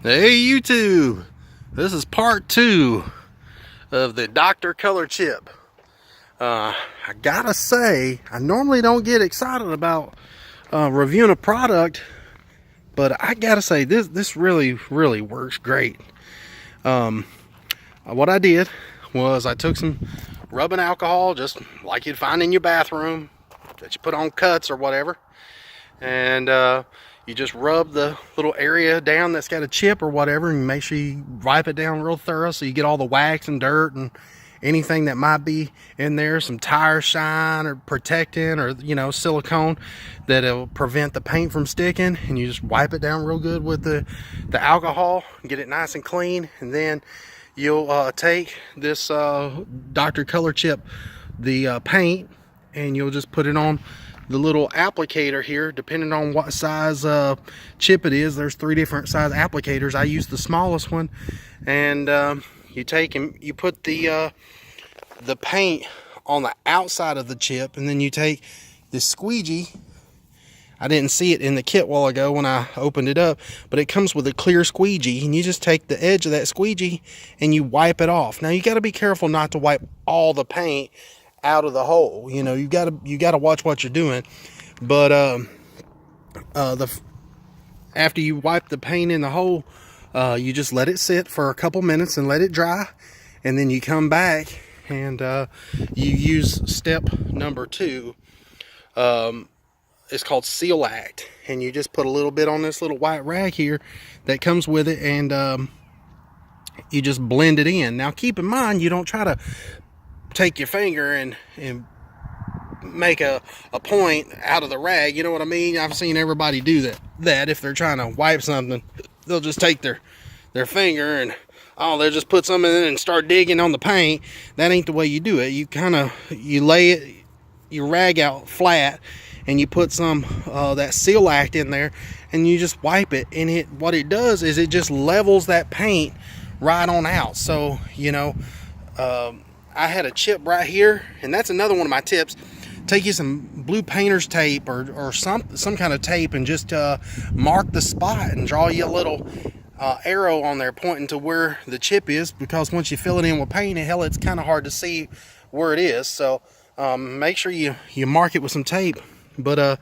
Hey YouTube, this is part 2 of the Dr.ColorChip. I gotta say, I normally don't get excited about reviewing a product, but I gotta say this really works great. What I did was I took some rubbing alcohol, just like you'd find in your bathroom that you put on cuts or whatever, and you just rub the little area down that's got a chip or whatever, and make sure you wipe it down real thorough so you get all the wax and dirt and anything that might be in there, some tire shine or protectant or silicone that'll prevent the paint from sticking. And you just wipe it down real good with the alcohol and get it nice and clean. And then you'll take this Dr.ColorChip, the paint, and you'll just put it on the little applicator here, depending on what size chip it is. There's 3 different size applicators. I use the smallest one, and you take and you put the paint on the outside of the chip, and then you take this squeegee. I didn't see it in the kit a while ago when I opened it up, but it comes with a clear squeegee, and you just take the edge of that squeegee and you wipe it off. Now you got to be careful not to wipe all the paint out of the hole. You gotta watch what you're doing. But after you wipe the paint in the hole, you just let it sit for a couple minutes and let it dry, and then you come back and you use step number 2. It's called Seal Act, and you just put a little bit on this little white rag here that comes with it, and you just blend it in. Now keep in mind, you don't try to take your finger and make a point out of the rag. You know what I mean? I've seen everybody do that if they're trying to wipe something, they'll just take their finger and they'll just put something in and start digging on the paint. That ain't the way you do it. You lay your rag out flat, and you put some that Seal Act in there, and you just wipe it, and what it does is it just levels that paint right on out. So I had a chip right here, and that's another one of my tips. Take you some blue painter's tape or some kind of tape, and just mark the spot and draw you a little arrow on there pointing to where the chip is, because once you fill it in with paint, it's kind of hard to see where it is. So make sure you mark it with some tape. But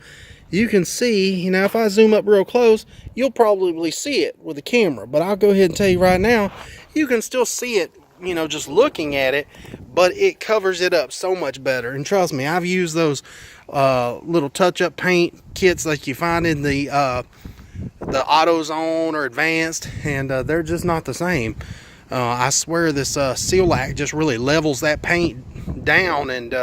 you can see, if I zoom up real close, you'll probably see it with the camera, but I'll go ahead and tell you right now, you can still see it just looking at it, but it covers it up so much better. And trust me, I've used those little touch-up paint kits like you find in the AutoZone or Advanced, and they're just not the same. I swear this Seal Act just really levels that paint down, and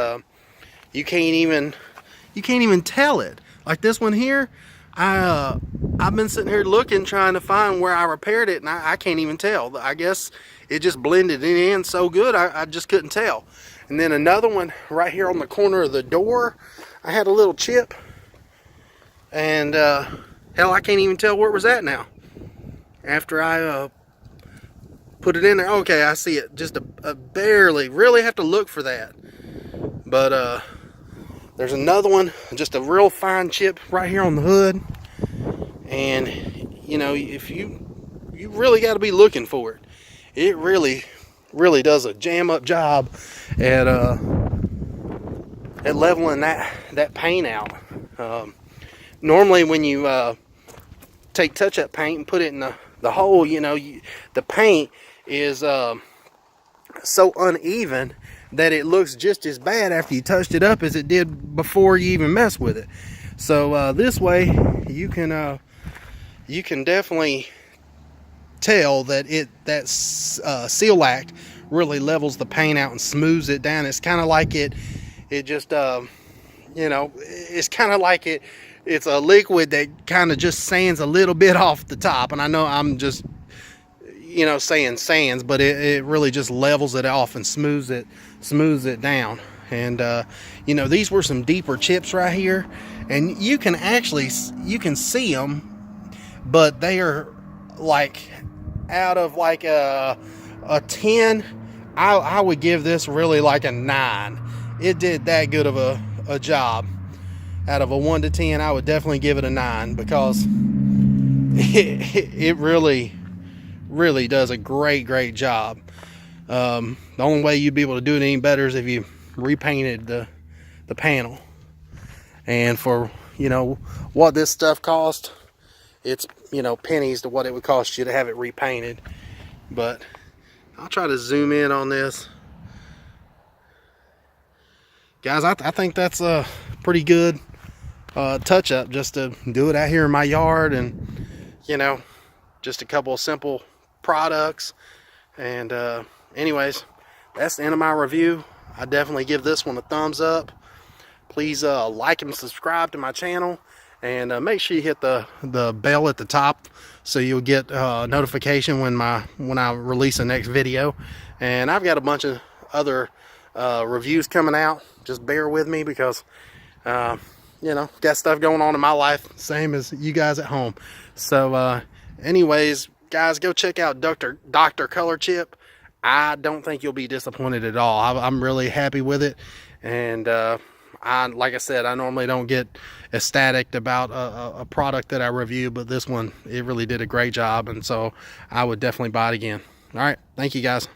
you can't even tell it. Like this one here, I've been sitting here looking, trying to find where I repaired it, and I can't even tell. I guess it just blended it in so good, I just couldn't tell. And then another one right here on the corner of the door, I had a little chip, and hell, I can't even tell where it was at now. After I put it in there, okay, I see it. Just a barely, really have to look for that. But there's another one, just a real fine chip right here on the hood. And if you really got to be looking for it. It really does a jam up job at leveling that paint out. Normally when you take touch-up paint and put it in the hole, the paint is so uneven that it looks just as bad after you touched it up as it did before you even messed with it. So this way you can definitely tell that Seal Act really levels the paint out and smooths it down. It's kind of like it just it's kind of like it's a liquid that kind of just sands a little bit off the top. And I know I'm just saying sands, but it really just levels it off and smooths it down. And these were some deeper chips right here, and you can see them, but they are like out of like a 10. I would give this really like a 9. It did that good of a job. Out of a 1 to 10, I would definitely give it a 9, because it really really does a great job. The only way you'd be able to do it any better is if you repainted the panel. And for, you know, what this stuff cost, it's, you know, pennies to what it would cost you to have it repainted. But I'll try to zoom in on this. Guys, I think that's a pretty good touch up, just to do it out here in my yard, and, you know, just a couple of simple products. And anyways, that's the end of my review. I definitely give this one a thumbs up. Please like and subscribe to my channel, and make sure you hit the bell at the top so you'll get notification when I release the next video. And I've got a bunch of other reviews coming out. Just bear with me, because you know, got stuff going on in my life, same as you guys at home. So anyways, guys, go check out Dr.ColorChip. I don't think you'll be disappointed at all. I'm really happy with it. And like I said, I normally don't get ecstatic about a product that I review, but this one, it really did a great job, and so I would definitely buy it again. All right, thank you guys.